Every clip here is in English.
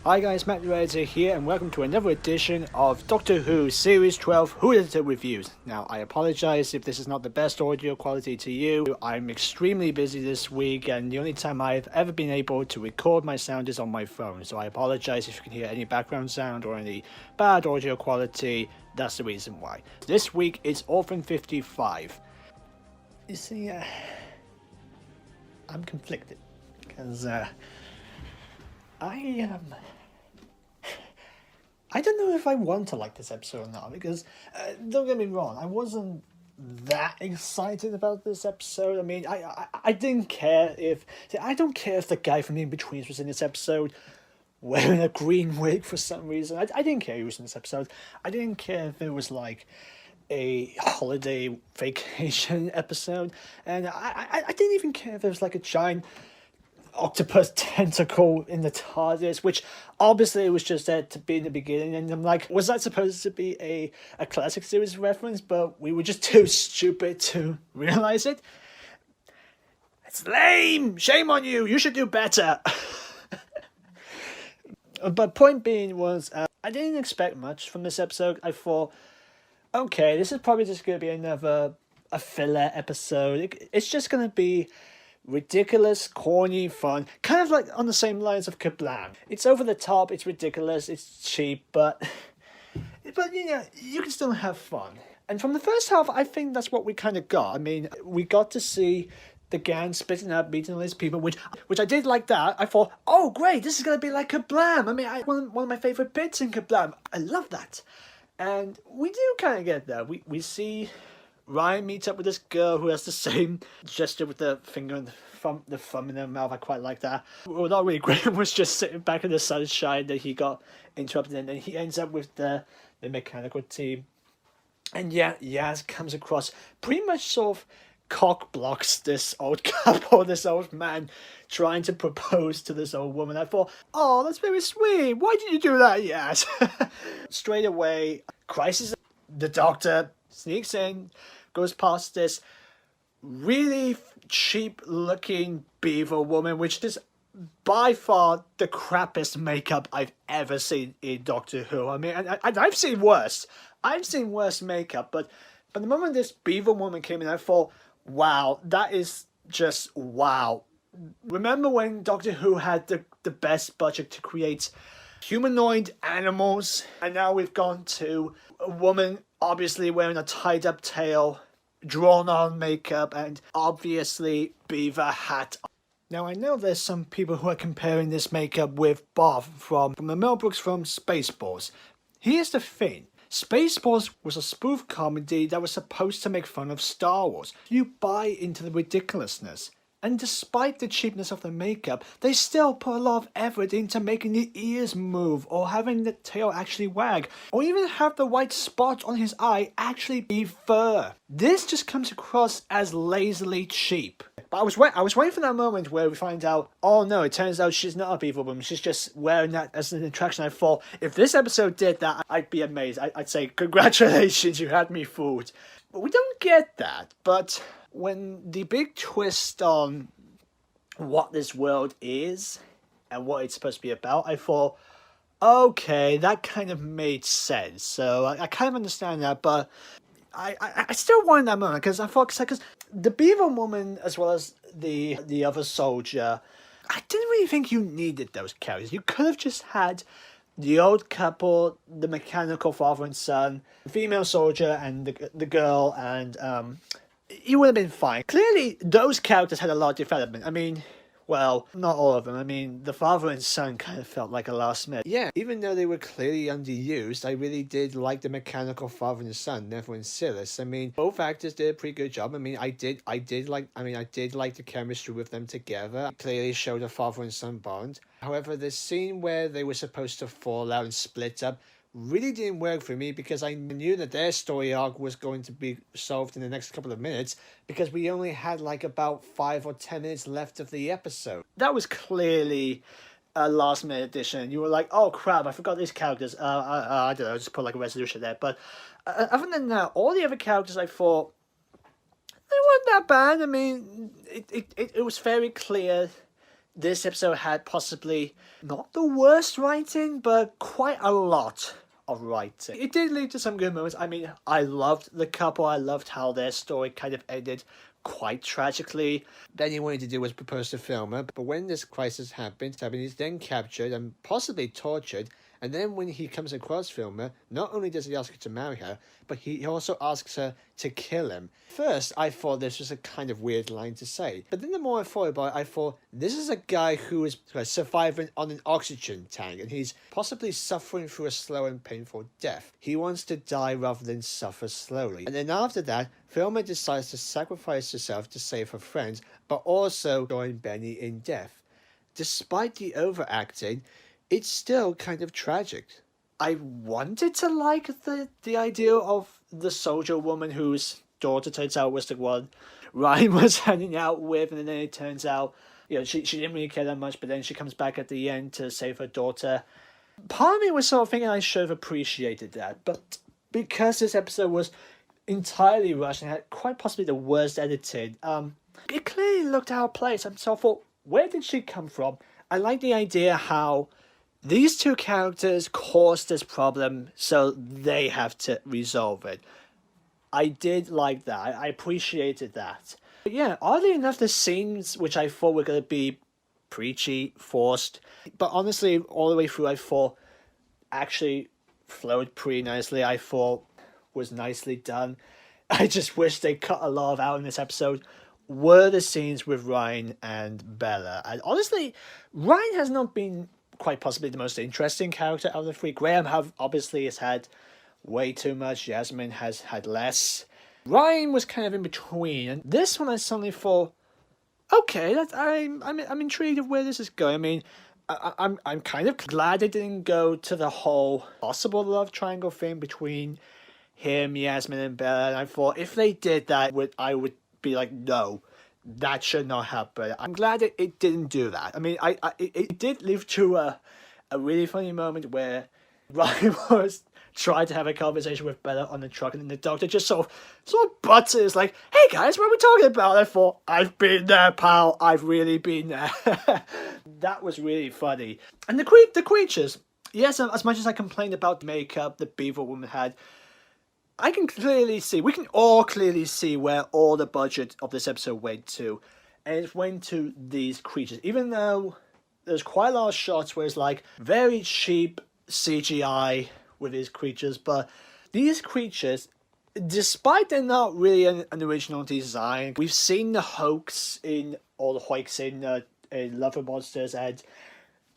Hi guys, Matt the Editor here, and welcome to another edition of Doctor Who Series 12 Who Editor Reviews. Now, I apologise if this is not the best audio quality to you. I'm extremely busy this week, and the only time I've ever been able to record my sound is on my phone. So I apologise if you can hear any background sound or any bad audio quality. That's the reason why. This week it's Orphan 55. You see, I'm conflicted, because I don't know if I want to like this episode or not, because don't get me wrong, I wasn't that excited about this episode. I mean, I didn't care if... I don't care if the guy from The In-Betweens was in this episode wearing a green wig for some reason. I didn't care he was in this episode. I didn't care if it was like a holiday vacation episode. And I didn't even care if there was like a giant octopus tentacle in the TARDIS, which obviously was just there to be in the beginning, and I'm like, was that supposed to be a classic series reference, but we were just too stupid to realize it? It's lame! Shame on you! You should do better! But point being was, I didn't expect much from this episode. I thought, okay, this is probably just going to be a filler episode. It's just going to be ridiculous, corny, fun, kind of like on the same lines of Kablam. It's over the top, it's ridiculous, it's cheap, but you know, you can still have fun. And from the first half, I think that's what we kind of got. I mean, we got to see the gang splitting up, beating all these people, which I did like that. I thought, oh great, this is going to be like Kablam. I mean, one of my favourite bits in Kablam. I love that. And we do kind of get that. We see Ryan meets up with this girl who has the same gesture with the finger and the thumb in her mouth. I quite like that. Well, not really. Graham was just sitting back in the sunshine that he got interrupted, and then he ends up with the mechanical team. And yeah, Yaz comes across, pretty much sort of cock blocks this old couple, this old man trying to propose to this old woman. I thought, oh, that's very sweet. Why did you do that, Yaz? Straight away, Crisis, the Doctor sneaks in, goes past this really cheap looking beaver woman, which is by far the crappiest makeup I've ever seen in Doctor Who. I mean, I've seen worse. I've seen worse makeup, but the moment this beaver woman came in, I thought, wow, that is just wow. Remember when Doctor Who had the best budget to create humanoid animals, and now we've gone to a woman obviously wearing a tied-up tail, drawn-on makeup, and obviously beaver hat. Now, I know there's some people who are comparing this makeup with Bob from the Mel Brooks from Spaceballs. Here's the thing. Spaceballs was a spoof comedy that was supposed to make fun of Star Wars. You buy into the ridiculousness. And despite the cheapness of the makeup, they still put a lot of effort into making the ears move, or having the tail actually wag, or even have the white spot on his eye actually be fur. This just comes across as lazily cheap. But I was waiting for that moment where we find out, oh no, it turns out she's not a beaver woman, she's just wearing that as an attraction. I thought, if this episode did that, I'd be amazed. I'd say, congratulations, you had me fooled. But we don't get that. But when the big twist on what this world is and what it's supposed to be about, I thought, okay, that kind of made sense. So I kind of understand that, but I still wanted that moment, because I thought, because the beaver woman as well as the other soldier, I didn't really think you needed those characters. You could have just had the old couple, the mechanical father and son, the female soldier and the girl, and it would have been fine. Clearly, those characters had a lot of development. I mean, well, not all of them. I mean, the father and son kind of felt like a last minute. Yeah, even though they were clearly underused, I really did like the mechanical father and son, Neville and Silas. I mean, both actors did a pretty good job. I mean, I did like the chemistry with them together. It clearly showed a father and son bond. However, the scene where they were supposed to fall out and split up really didn't work for me, because I knew that their story arc was going to be solved in the next couple of minutes, because we only had like about 5 or 10 minutes left of the episode. That was clearly a last minute addition. You were like, oh crap, I forgot these characters. I don't know, just put like a resolution there. But other than that, all the other characters I thought, they weren't that bad. I mean, it was very clear this episode had possibly not the worst writing, but quite a lot of writing. It did lead to some good moments. I mean, I loved the couple. I loved how their story kind of ended quite tragically. Then he wanted to do was propose to Filmer, but when this crisis happens, he's then captured and possibly tortured. And then when he comes across Filmer, not only does he ask her to marry her, but he also asks her to kill him. First, I thought this was a kind of weird line to say. But then the more I thought about it, I thought, this is a guy who is surviving on an oxygen tank, and he's possibly suffering through a slow and painful death. He wants to die rather than suffer slowly. And then after that, Filmer decides to sacrifice herself to save her friends, but also join Benny in death. Despite the overacting, it's still kind of tragic. I wanted to like the idea of the soldier woman whose daughter turns out was the one Ryan was hanging out with, and then it turns out, she didn't really care that much, but then she comes back at the end to save her daughter. Part of me was sort of thinking I should have appreciated that, but because this episode was entirely rushed and had quite possibly the worst editing, it clearly looked out of place. So I thought, where did she come from? I like the idea how these two characters caused this problem, so they have to resolve it. I did like that. I appreciated that. But yeah, oddly enough, the scenes which I thought were going to be preachy, forced, but honestly, all the way through, I thought actually flowed pretty nicely. I thought was nicely done. I just wish they cut a lot out in this episode. Were the scenes with Ryan and Bella. And honestly, Ryan has not been quite possibly the most interesting character out of the three. Graham obviously has had way too much. Jasmine has had less. Ryan was kind of in between, and this one I suddenly thought, okay, I'm intrigued of where this is going. I mean, I'm kind of glad they didn't go to the whole possible love triangle thing between him, Yasmin, and Bella. And I thought if they did that, I would be like, no, that should not happen. I'm glad it didn't do that. I mean, it did lead to a really funny moment where Ryan was trying to have a conversation with Bella on the truck, and then the doctor just sort of butts it. It's like, hey guys, what are we talking about? I thought, I've been there, pal. I've really been there. That was really funny. And the creatures. Yes, as much as I complained about the makeup the Beaver Woman had, we can all clearly see where all the budget of this episode went to. And it went to these creatures. Even though there's quite a lot of shots where it's like very cheap CGI with these creatures. But these creatures, despite they're not really an original design, we've seen the hoax in all the hoax in Love and Monsters, and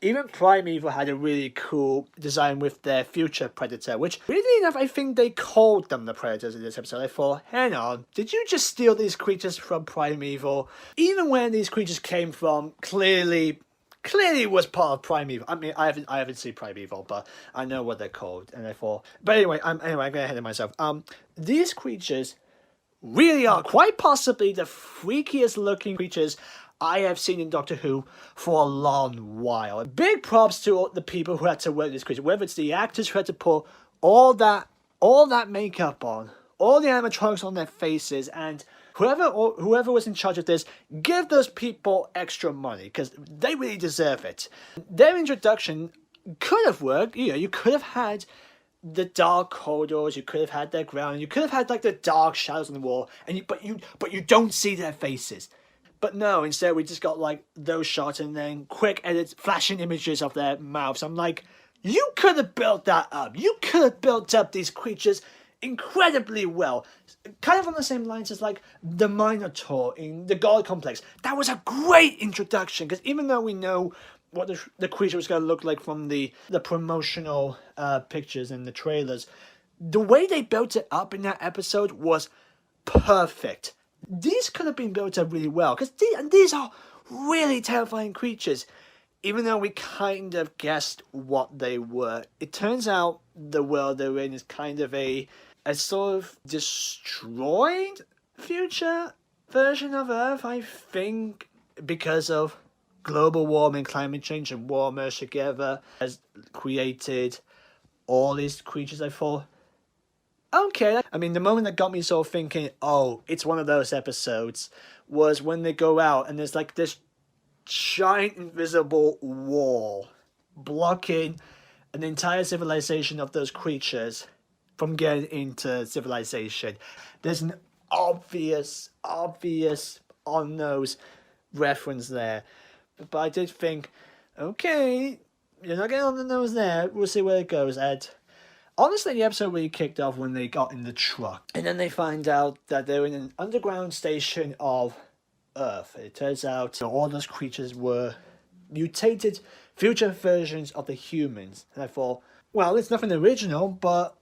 even Primeval had a really cool design with their future Predator, which, weirdly enough, I think they called them the Predators in this episode. I thought, hang on, did you just steal these creatures from Primeval? Even when these creatures came from, clearly was part of Primeval. I mean, I haven't seen Primeval, but I know what they're called, and I thought. But anyway, I'm getting ahead of myself. These creatures really are quite possibly the freakiest looking creatures I have seen in Doctor Who for a long while. Big props to all the people who had to work this creature, whether it's the actors who had to put all that makeup on, all the animatronics on their faces, and whoever was in charge of this, give those people extra money, because they really deserve it. Their introduction could have worked. You could have had the dark corridors, you could have had their ground, you could have had like the dark shadows on the wall, but you don't see their faces. But no, instead we just got like those shots and then quick edits, flashing images of their mouths. I'm like, you could have built that up. You could have built up these creatures incredibly well. Kind of on the same lines as like the Minotaur in the God Complex. That was a great introduction, because even though we know what the creature was going to look like from the promotional pictures and the trailers, the way they built it up in that episode was perfect. These could have been built up really well, because these are really terrifying creatures. Even though we kind of guessed what they were, it turns out the world they're in is kind of a sort of destroyed future version of Earth, I think, because of global warming, climate change, and war merged together has created all these creatures. I thought, okay. I mean, the moment that got me sort of thinking, oh, it's one of those episodes, was when they go out and there's like this giant invisible wall blocking an entire civilization of those creatures from getting into civilization. There's an obvious on-nose reference there. But I did think, okay, you're not getting on the nose there. We'll see where it goes, Ed. Honestly, the episode really kicked off when they got in the truck. And then they find out that they're in an underground station of Earth. It turns out all those creatures were mutated future versions of the humans. And I thought, well, it's nothing original, but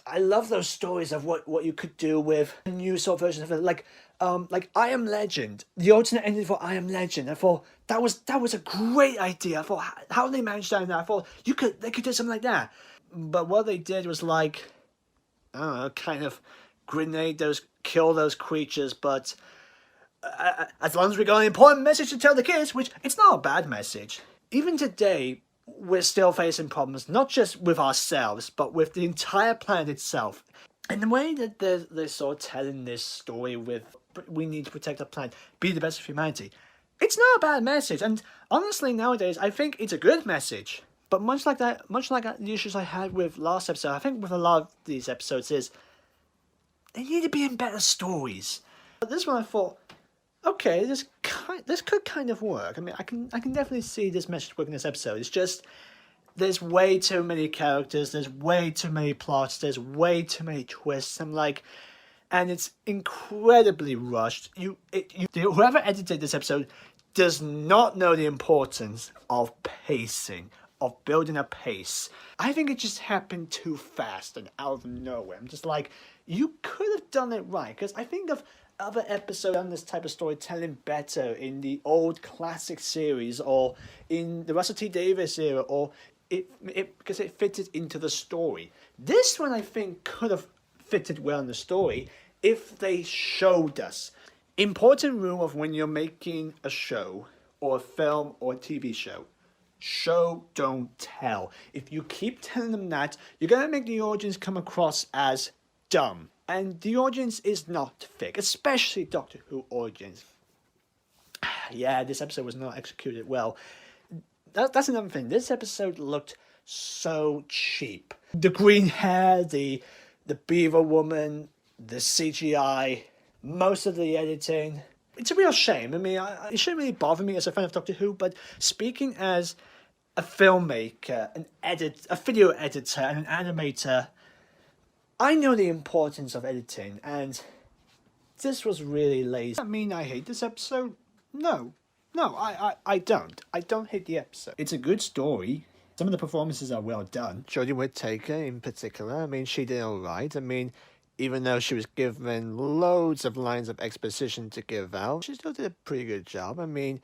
I love those stories of what you could do with a new sort of version of it. Like I Am Legend, the alternate ending for I Am Legend. I thought that was a great idea. I thought how they managed that. I thought they could do something like that. But what they did was like, I don't know, kind of kill those creatures. But as long as we got an important message to tell the kids, which it's not a bad message. Even today, we're still facing problems, not just with ourselves, but with the entire planet itself. And the way that they're sort of telling this story with, we need to protect the planet, be the best of humanity, it's not a bad message. And honestly, nowadays, I think it's a good message. But much like the issues I had with last episode, I think with a lot of these episodes is, they need to be in better stories. But this one I thought, okay, this could kind of work. I mean, I can definitely see this message working in this episode. It's just, there's way too many characters, there's way too many plots, there's way too many twists. And it's incredibly rushed. Whoever edited this episode does not know the importance of pacing, of building a pace. I think it just happened too fast and out of nowhere. I'm just like, you could have done it right. Because I think of other episodes on this type of storytelling better in the old classic series or in the Russell T Davies era, or because it fitted into the story. This one I think could have fitted well in the story if they showed us. Important rule of when you're making a show or a film or a TV show. Show, don't tell. If you keep telling them that, you're going to make the audience come across as dumb. And the audience is not thick, especially Doctor Who audience. Yeah, this episode was not executed well. That's another thing. This episode looked so cheap. The green hair, the beaver woman, the CGI, most of the editing. It's a real shame. I mean, it shouldn't really bother me as a fan of Doctor Who, but speaking as a filmmaker, a video editor, and an animator, I know the importance of editing, and this was really lazy. Does that mean I hate this episode? No, I don't. I don't hate the episode. It's a good story. Some of the performances are well done. Jodie Whittaker in particular, I mean, she did alright. I mean, even though she was given loads of lines of exposition to give out, she still did a pretty good job. I mean,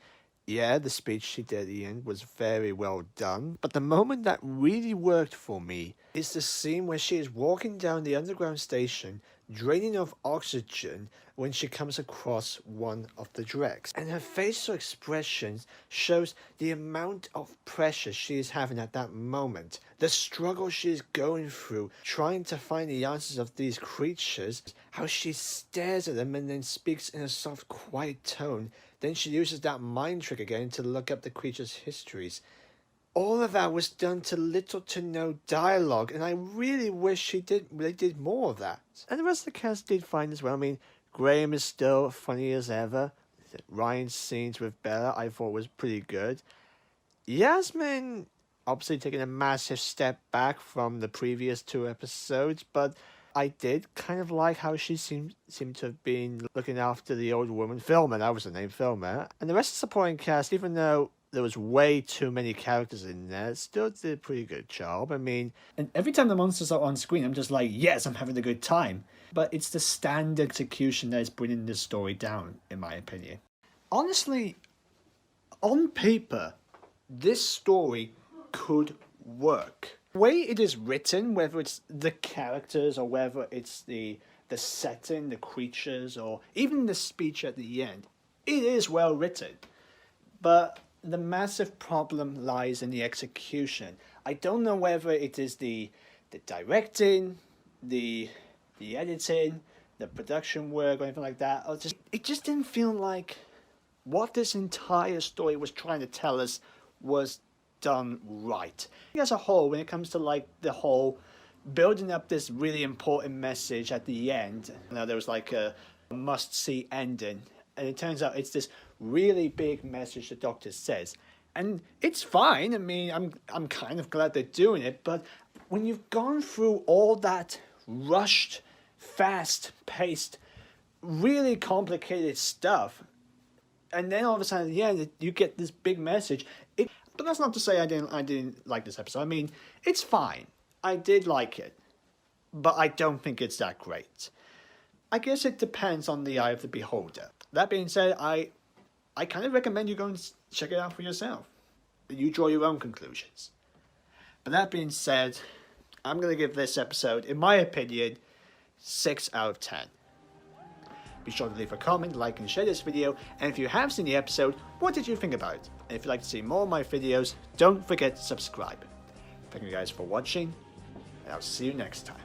yeah, the speech she did at the end was very well done. But the moment that really worked for me is the scene where she is walking down the underground station, draining of oxygen when she comes across one of the dregs. And her facial expressions shows the amount of pressure she is having at that moment. The struggle she is going through, trying to find the answers of these creatures. How she stares at them and then speaks in a soft, quiet tone. Then she uses that mind trick again to look up the creatures' histories. All of that was done to little to no dialogue, and I really wish they did more of that. And the rest of the cast did fine as well. I mean, Graham is still funny as ever. Ryan's scenes with Bella I thought was pretty good. Yasmin obviously taking a massive step back from the previous 2 episodes, but I did kind of like how she seemed to have been looking after the old woman. Filmer, that was the name, Filmer. And the rest of the supporting cast, even though there was way too many characters in there, still did a pretty good job. I mean, and every time the monsters are on screen, I'm just like, yes, I'm having a good time. But it's the standard execution that is bringing this story down, in my opinion. Honestly, on paper, this story could work. The way it is written, whether it's the characters or whether it's the setting, the creatures, or even the speech at the end, it is well written. But the massive problem lies in the execution. I don't know whether it is the directing, the editing, the production work, or anything like that. It just didn't feel like what this entire story was trying to tell us was done right. As a whole, when it comes to like the whole building up this really important message at the end, there was like a must-see ending, and it turns out it's this really big message the Doctor says, and it's fine. I mean, I'm kind of glad they're doing it, but when you've gone through all that rushed, fast-paced, really complicated stuff, and then all of a sudden at the end you get this big message. But that's not to say I didn't like this episode. I mean, it's fine. I did like it, but I don't think it's that great. I guess it depends on the eye of the beholder. That being said, I kind of recommend you go and check it out for yourself. You draw your own conclusions. But that being said, I'm going to give this episode, in my opinion, 6 out of 10. Be sure to leave a comment, like and share this video, and if you have seen the episode, what did you think about it? And if you'd like to see more of my videos, don't forget to subscribe. Thank you guys for watching, and I'll see you next time.